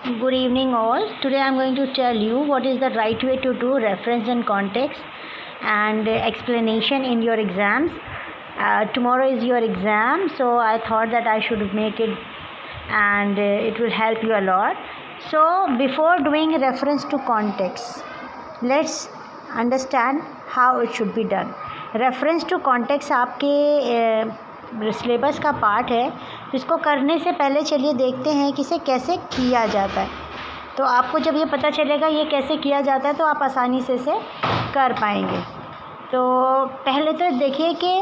Good evening all. Today I am going to tell you what is the right way to do reference and context and explanation in your exams. Tomorrow is your exam, so I thought that I should make it and it will help you a lot. So before doing reference to context, let's understand how it should be done. Reference to context आपके syllabus का part है, तो इसको करने से पहले चलिए देखते हैं कि इसे कैसे किया जाता है। तो आपको जब ये पता चलेगा ये कैसे किया जाता है तो आप आसानी से इसे कर पाएंगे। तो पहले तो देखिए कि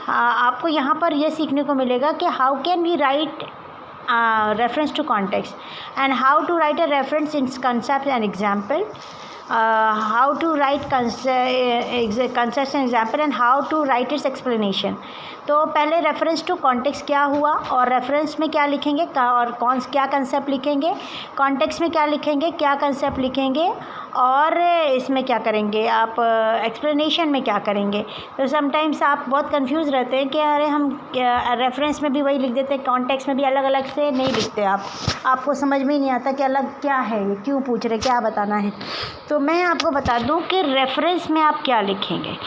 आपको यहाँ पर यह सीखने को मिलेगा कि how can we write reference to context and how to write a reference in concept and example, how to write concepts and example and how to write its explanation. तो पहले रेफरेंस टू कॉन्टेक्स्ट क्या हुआ और reference में क्या लिखेंगे और क्या कंसेप्ट लिखेंगे, कॉन्टेक्स्ट में क्या लिखेंगे, क्या कंसेप्ट लिखेंगे और इसमें क्या करेंगे, आप एक्सप्लेनेशन में क्या करेंगे। तो समटाइम्स आप बहुत कंफ्यूज रहते हैं कि अरे हम रेफरेंस में भी वही लिख देते हैं, कॉन्टेक्स्ट में भी अलग अलग से नहीं लिखते, आपको समझ में ही नहीं आता कि अलग क्या है, ये क्यों पूछ रहे, क्या बताना है। तो मैं आपको बता दूं कि रेफरेंस में आप क्या लिखेंगे।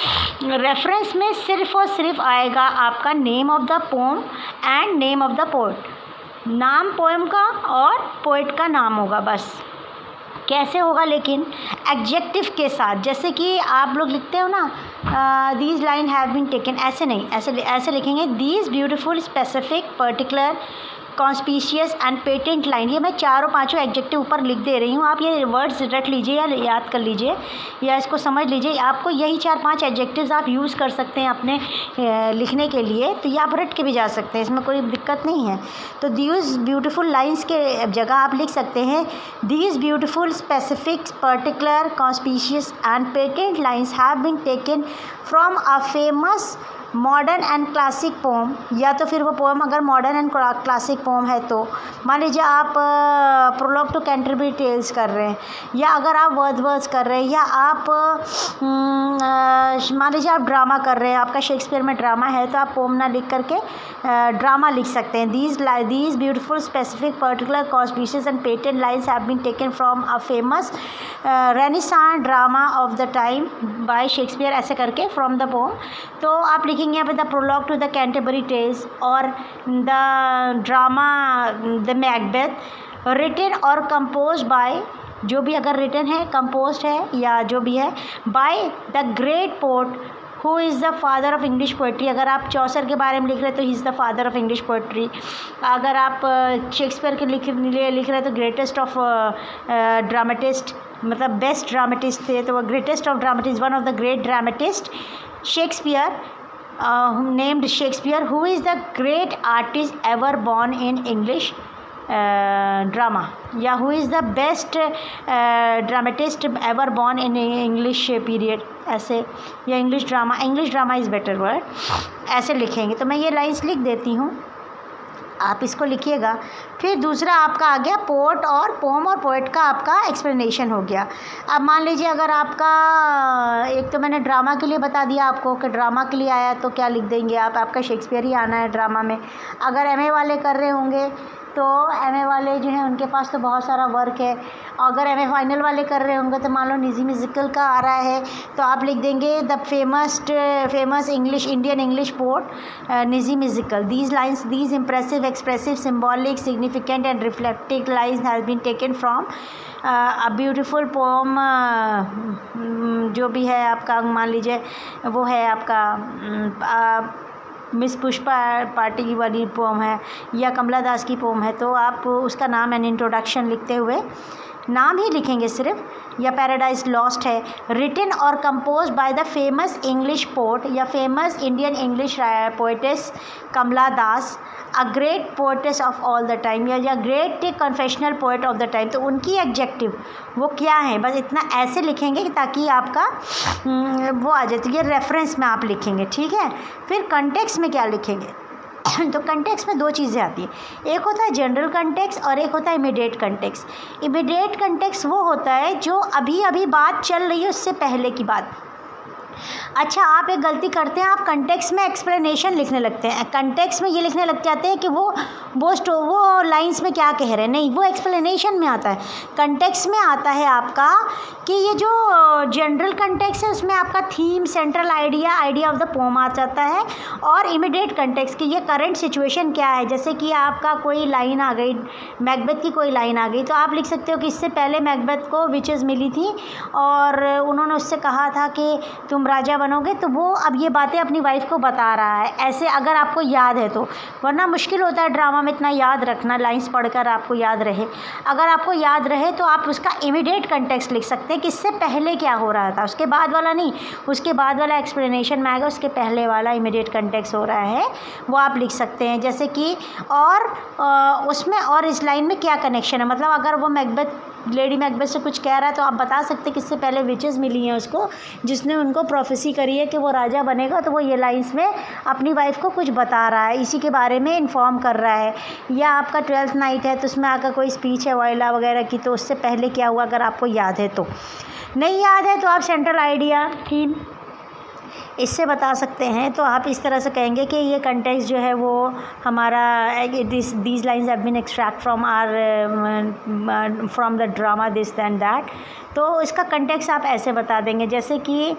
रेफरेंस में सिर्फ और सिर्फ आएगा आपका name of the pome and name of the poet, नाम पोएम का और पोएट का नाम होगा बस। कैसे होगा लेकिन एडजेक्टिव के साथ, जैसे कि आप लोग लिखते हो ना these line have been taken, ऐसे नहीं, ऐसे लिखेंगे these beautiful specific particular conspicuous and patent line. ये मैं चारों पांचों एडजेक्टिव ऊपर लिख दे रही हूँ, आप ये वर्ड्स रट लीजिए या याद कर लीजिए या इसको समझ लीजिए। आपको यही 4-5 एडजेक्टिव्स आप यूज़ कर सकते हैं अपने लिखने के लिए, तो ये आप रट के भी जा सकते हैं, इसमें कोई दिक्कत नहीं है। तो दीज ब्यूटीफुल लाइन्स के जगह आप लिख सकते हैं these beautiful specific particular conspicuous and patent lines have been taken from a famous modern and classic poem. या तो फिर वो पोम अगर मॉडर्न एंड क्लासिक पोम है तो मान लीजिए आप प्रोलॉग टू कैंटरबरी टेल्स कर रहे हैं, या अगर आप वर्ड्स कर रहे हैं, या आप मान लीजिए आप ड्रामा कर रहे हैं, आपका शेक्सपियर में ड्रामा है तो आप पोम ना लिख करके ड्रामा लिख सकते हैं। These beautiful specific particular conspicuous and patent lines have been taken from a famous renaissance drama of the time by Shakespeare, ऐसे करके फ्रॉम द पोम। तो आप लिखेंगे यहाँ पे the prologue to the Canterbury Tales और the drama the Macbeth written और compose by, जो भी अगर रिटन है, कंपोज है या जो भी है, by the great poet who is the father of English poetry. अगर आप चौसर के बारे में लिख रहे हैं तो he is the father of English poetry. अगर आप शेक्सपियर के लिख रहे हैं तो ग्रेटेस्ट ऑफ ड्रामेटिस्ट, मतलब बेस्ट ड्रामेटिस्ट थे, तो वो greatest of dramatist, one of the great dramatist Shakespeare, named Shakespeare, who is the great artist ever born in English drama, या who is the best dramatist ever born in English period, ऐसे, या English drama is better word, ऐसे लिखेंगे। तो मैं ये lines लिख देती हूँ, आप इसको लिखिएगा। फिर दूसरा आपका आ गया पोएट और पोम और पोएट का आपका एक्सप्लेनेशन हो गया। अब मान लीजिए अगर आपका, एक तो मैंने ड्रामा के लिए बता दिया आपको कि ड्रामा के लिए आया तो क्या लिख देंगे आप, आपका शेक्सपियर ही आना है ड्रामा में। अगर एमए वाले कर रहे होंगे तो एमए वाले जो हैं उनके पास तो बहुत सारा वर्क है। अगर एमए फाइनल वाले कर रहे होंगे तो मान लो निजी म्यूजिकल का आ रहा है तो आप लिख देंगे the famous Indian English poet निजी म्यूजिकल। These lines, these impressive expressive symbolic significant and reflective lines has been taken from a beautiful poem, जो भी है आपका, मान लीजिए वो है आपका मिस पुष्पा पार्टी वाली पोम है या कमला दास की पोम है, तो आप उसका नाम एंड इंट्रोडक्शन लिखते हुए नाम ही लिखेंगे सिर्फ। या पैराडाइज लॉस्ट है रिटन और compose by the famous English poet या famous Indian English poetess Kamala Das, a great poetess of all the time, या great confessional poet of the time. तो उनकी एडजेक्टिव वो क्या है, बस इतना ऐसे लिखेंगे ताकि आपका वो आ जाए। तो ये रेफरेंस में आप लिखेंगे, ठीक है। फिर कंटेक्स्ट में क्या लिखेंगे तो कंटेक्स्ट में 2 चीज़ें आती हैं, एक होता है जनरल कंटेक्स्ट और एक होता है इमीडिएट कंटेक्स्ट। इमीडिएट कंटेक्स्ट वो होता है जो अभी अभी बात चल रही है उससे पहले की बात, अच्छा, आप एक गलती करते हैं, आप कंटेक्स्ट में एक्सप्लेनेशन लिखने लगते हैं। कंटेक्स्ट में ये लिखने लग जाते हैं कि वो लाइंस में क्या कह रहे हैं। नहीं, वो एक्सप्लेनेशन में आता है। कंटेक्स्ट में आता है आपका कि ये जो जनरल कंटेक्स्ट है उसमें आपका theme, central idea of the poem आ जाता है, और इमीडिएट कंटेक्स्ट कि ये करंट सिचुएशन क्या है। जैसे कि आपका कोई लाइन आ गई, मैकबेथ की कोई लाइन आ गई, तो आप लिख सकते हो कि इससे पहले मैकबेथ को विचेस मिली थी और उन्होंने उससे कहा था कि तुम राजा बनोगे, तो वो अब ये बातें अपनी वाइफ को बता रहा है। ऐसे अगर आपको याद है तो, वरना मुश्किल होता है ड्रामा में इतना याद रखना, लाइंस पढ़कर आपको याद रहे। अगर आपको याद रहे तो आप उसका इमीडिएट कंटेक्स्ट लिख सकते हैं कि इससे पहले क्या हो रहा था, उसके बाद वाला नहीं, उसके बाद वाला एक्सप्लेनेशन में आएगा, उसके पहले वाला इमीडिएट कंटेक्स्ट हो रहा है, वो आप लिख सकते हैं। जैसे कि और उसमें और इस लाइन में क्या कनेक्शन है, मतलब अगर वो लेडी मैकबेथ से कुछ कह रहा है तो आप बता सकते हैं कि इससे पहले विचेस मिली हैं उसको, जिसने उनको प्रोफेसी करी है कि वो राजा बनेगा, तो वो ये लाइंस में अपनी वाइफ को कुछ बता रहा है, इसी के बारे में इन्फॉर्म कर रहा है। या आपका 12th नाइट है तो उसमें आकर कोई स्पीच है वॉयला वगैरह की, तो उससे पहले क्या हुआ अगर आपको याद है तो। नहीं याद है तो आप सेंट्रल आइडिया, थीम इससे बता सकते हैं। तो आप इस तरह से कहेंगे कि ये कंटेक्स्ट जो है वो हमारा these lines have been extract from the drama this and that. तो इसका कंटेक्स्ट आप ऐसे बता देंगे। जैसे कि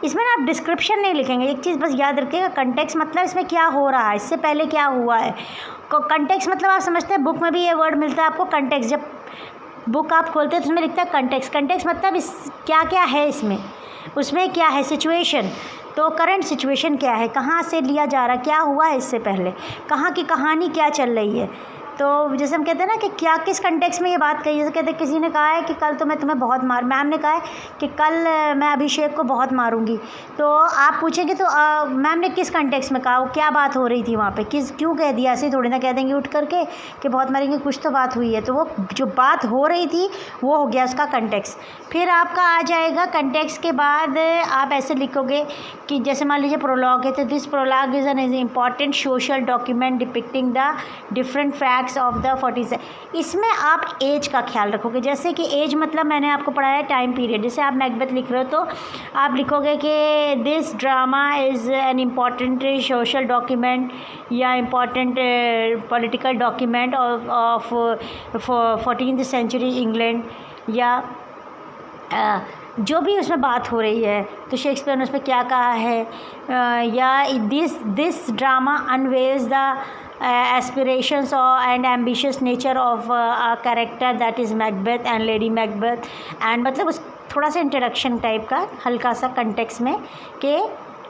इसमें ना आप डिस्क्रिप्शन नहीं लिखेंगे, एक चीज़ बस याद रखिएगा, कंटेक्स्ट मतलब इसमें क्या हो रहा है, इससे पहले क्या हुआ है। कंटेक्स्ट मतलब आप समझते हैं, बुक में भी ये वर्ड मिलता है आपको कंटेक्स्ट, जब बुक आप खोलते हैं तो उसमें लिखता है कंटेक्स्ट। कंटेक्स्ट मतलब इस क्या क्या है इसमें, उसमें क्या है सिचुएशन, तो करंट सिचुएशन क्या है, कहाँ से लिया जा रहा है, क्या हुआ है इससे पहले, कहाँ की कहानी क्या चल रही है। तो जैसे हम कहते हैं ना कि क्या किस कंटेक्स्ट में ये बात कही, जैसे कहते हैं किसी ने कहा है कि कल तो मैं तुम्हें बहुत मैम ने कहा है कि कल मैं अभिषेक को बहुत मारूंगी, तो आप पूछेंगे तो मैम ने किस कंटेक्स्ट में कहा, क्या बात हो रही थी वहाँ पे, क्यों कह दिया, ऐसे ही थोड़ी ना कह देंगे उठ करके कि बहुत मारेंगे, कुछ तो बात हुई है। तो वो जो बात हो रही थी वो हो गया उसका कंटेक्स्ट। फिर आपका आ जाएगा कंटेक्स्ट के बाद आप ऐसे लिखोगे कि जैसे मान लीजिए प्रोलॉग है, तो this prologue is an important social document depicting the different facts of the 40s। इसमें आप एज का ख्याल रखोगे। जैसे कि एज मतलब मैंने आपको पढ़ाया टाइम पीरियड, जैसे आप मैकबेथ लिख रहे हो तो आप लिखोगे कि this drama is an important social document या important political document of 14th century England, या जो भी उसमें बात हो रही है। तो शेक्सपियर ने उसमें क्या कहा है, या this drama unveils the aspirations and ambitious nature of a character that is Macbeth and Lady Macbeth, and मतलब उस थोड़ा सा इंट्रोडक्शन टाइप का हल्का सा कंटेक्स्ट में कि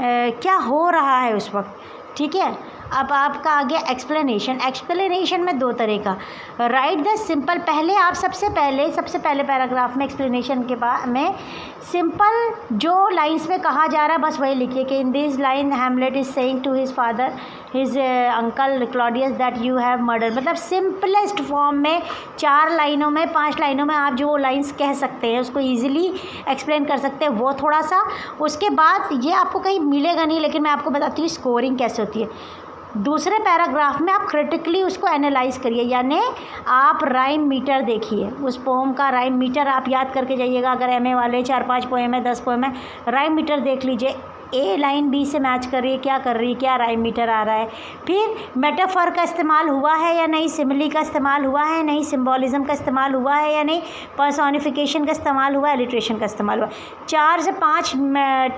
क्या हो रहा है उस वक्त, ठीक है। अब आपका आ गया एक्सप्लेनेशन। एक्सप्लेनेशन में दो तरह का, राइट द सिंपल, पहले आप सबसे पहले पैराग्राफ में एक्सप्लेनेशन के बाद में सिंपल जो लाइंस में कहा जा रहा है बस वही लिखिए कि in this line Hamlet is saying to his father his uncle Claudius that you have murder, मतलब सिंपलेस्ट फॉर्म में 4 लाइनों में 5 लाइनों में आप जो लाइंस कह सकते हैं उसको ईजिली एक्सप्लेन कर सकते हैं, वो थोड़ा सा। उसके बाद ये आपको कहीं मिलेगा नहीं, लेकिन मैं आपको बताती हूँ स्कोरिंग कैसे होती है। दूसरे पैराग्राफ में आप क्रिटिकली उसको एनालाइज करिए, यानी आप राइम मीटर देखिए, उस पोम का राइम मीटर आप याद करके जाइएगा। अगर एमए वाले 4-5 पोएम है, 10 पोएम है, राइम मीटर देख लीजिए, ए लाइन बी से मैच कर रही है, क्या कर रही है, क्या राइम मीटर आ रहा है। फिर मेटाफर का इस्तेमाल हुआ है या नहीं, सिमिली का इस्तेमाल हुआ है नहीं, सिम्बोलिज्म का इस्तेमाल हुआ है या नहीं, पर्सोनिफिकेशन का इस्तेमाल हुआ है, एलिट्रेशन का इस्तेमाल हुआ। 4 से 5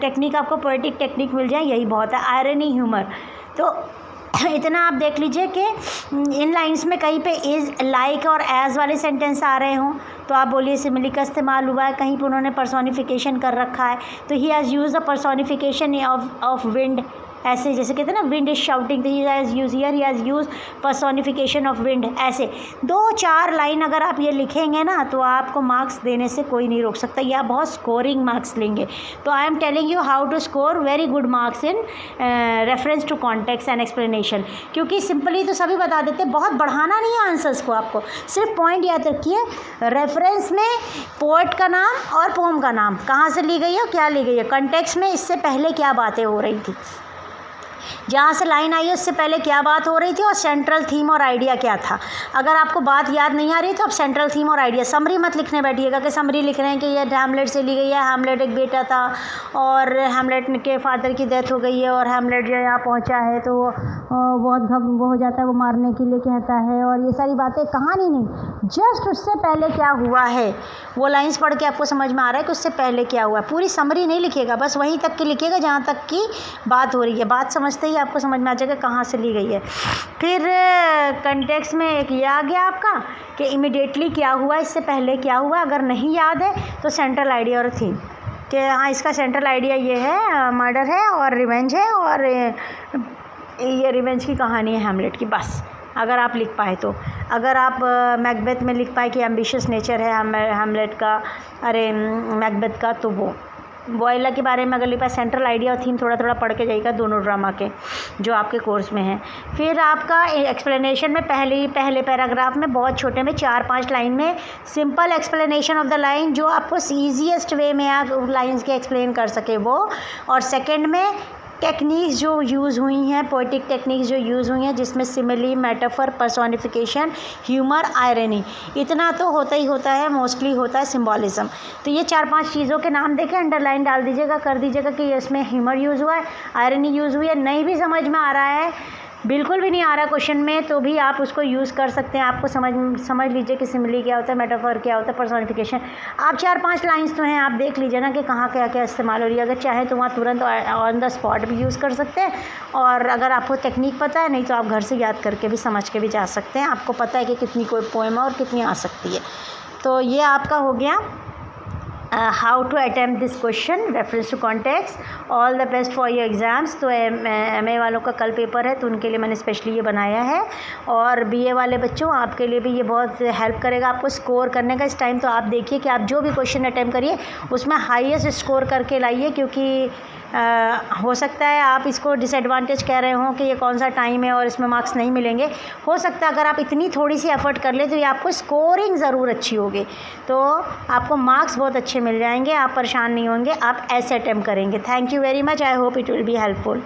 टेक्निक आपको पोएटिक टेक्निक मिल जाए, यही बहुत है। आयरनी, ह्यूमर, तो इतना आप देख लीजिए कि इन लाइंस में कहीं पे इज़, लाइक और एज वाले सेंटेंस आ रहे हों तो आप बोलिए सिमिली का इस्तेमाल हुआ है। कहीं पर उन्होंने पर्सोनिफिकेशन कर रखा है तो he has use the personification of wind, ऐसे जैसे कहते हैं ना विंड इज शाउटिंग, तो he has use here he has use personification of wind. ऐसे 2-4 लाइन अगर आप ये लिखेंगे ना तो आपको मार्क्स देने से कोई नहीं रोक सकता, या बहुत स्कोरिंग मार्क्स लेंगे। तो I am telling you how to score very good marks in reference to context and explanation, क्योंकि सिंपली तो सभी बता देते हैं, बहुत बढ़ाना नहीं है आंसर्स को, आपको सिर्फ पॉइंट याद रखिए। रेफरेंस में पोएट का नाम और पोम का नाम, कहाँ से ली गई है, क्या ली गई है, कंटेक्स्ट में इससे पहले क्या बातें हो रही थी। जहाँ से लाइन आई है उससे पहले क्या बात हो रही थी और सेंट्रल थीम और आइडिया क्या था। अगर आपको बात याद नहीं आ रही तो आप सेंट्रल थीम और आइडिया, समरी मत लिखने बैठिएगा कि समरी लिख रहे हैं कि ये हैमलेट से ली गई है, हैमलेट एक बेटा था और हैमलेट के फादर की डेथ हो गई है और हैमलेट जो यहाँ पहुँचा है तो बहुत वो हो जाता है, वो मारने के लिए कहता है और ये सारी बातें। कहानी नहीं, जस्ट उससे पहले क्या हुआ है वो लाइन्स पढ़ के आपको समझ में आ रहा है कि उससे पहले क्या हुआ। पूरी समरी नहीं लिखिएगा, बस वहीं तक की लिखिएगा जहाँ तक की बात हो रही है। बात समझते ही आपको समझ में आ जाएगा कहाँ से ली गई है। फिर कंटेक्स्ट में एक ये आ गया आपका कि इमिडिएटली क्या हुआ, इससे पहले क्या हुआ। अगर नहीं याद है तो सेंट्रल आइडिया और थीम कि हाँ इसका सेंट्रल आइडिया ये है, मर्डर है और रिवेंज है और ये रिवेंज की कहानी है हैमलेट की, बस। अगर आप लिख पाए तो। अगर आप मैकबेथ में लिख पाए कि एम्बिशियस नेचर है हैमलेट का, अरे मैकबेथ का, तो वो वॉइला के बारे में अगर लिख पाए, सेंट्रल आइडिया और थीम थोड़ा थोड़ा पढ़ के जाइएगा दोनों ड्रामा के जो आपके कोर्स में है। फिर आपका एक्सप्लेनेशन में पहले पैराग्राफ में बहुत छोटे में 4-5 लाइन में simple explanation of the line, जो आपको ईजीएस्ट वे में आप लाइन्स के एक्सप्लेन कर सके वो। और सेकेंड में टेक्निक्स जो यूज़ हुई हैं, पोएटिक टेक्निक्स जो यूज़ हुई हैं, जिसमें simile, metaphor, personification, humour, irony, इतना तो होता ही होता है, मोस्टली होता है सिम्बॉलिज्म। तो ये 4-5 चीज़ों के नाम देके अंडरलाइन डाल दीजिएगा, कर दीजिएगा कि इसमें ह्यूमर यूज़ हुआ है, आयरनी यूज़ हुई है। नहीं भी समझ में आ रहा है, बिल्कुल भी नहीं आ रहा क्वेश्चन में, तो भी आप उसको यूज़ कर सकते हैं। आपको समझ लीजिए कि सिमिली क्या होता है, मेटाफर क्या होता है, पर्सोनिफिकेशन। आप 4-5 लाइन्स तो हैं, आप देख लीजिए ना कि कहाँ क्या क्या इस्तेमाल हो रही है। अगर चाहे तो वहाँ तुरंत ऑन द स्पॉट भी यूज़ कर सकते हैं, और अगर आपको टेक्निक पता है, नहीं तो आप घर से याद करके भी समझ के भी जा सकते हैं। आपको पता है कि कितनी कोई पोएम है और कितनी आ सकती है। तो ये आपका हो गया how to attempt this question, reference to context. All the best for your exams. तो MA वालों का कल पेपर है तो उनके लिए मैंने स्पेशली ये बनाया है, और BA वाले बच्चों आपके लिए भी ये बहुत हेल्प करेगा आपको स्कोर करने का। इस टाइम तो आप देखिए कि आप जो भी क्वेश्चन अटेम्प्ट करिए उसमें हाईएस्ट स्कोर करके लाइए, क्योंकि हो सकता है आप इसको डिसएडवांटेज कह रहे हो कि ये कौन सा टाइम है और इसमें मार्क्स नहीं मिलेंगे। हो सकता है अगर आप इतनी थोड़ी सी एफर्ट कर ले तो ये आपको स्कोरिंग ज़रूर अच्छी होगी, तो आपको मार्क्स बहुत अच्छे मिल जाएंगे, आप परेशान नहीं होंगे, आप ऐसे अटेम्प्ट करेंगे। Thank you very much, I hope it will be helpful.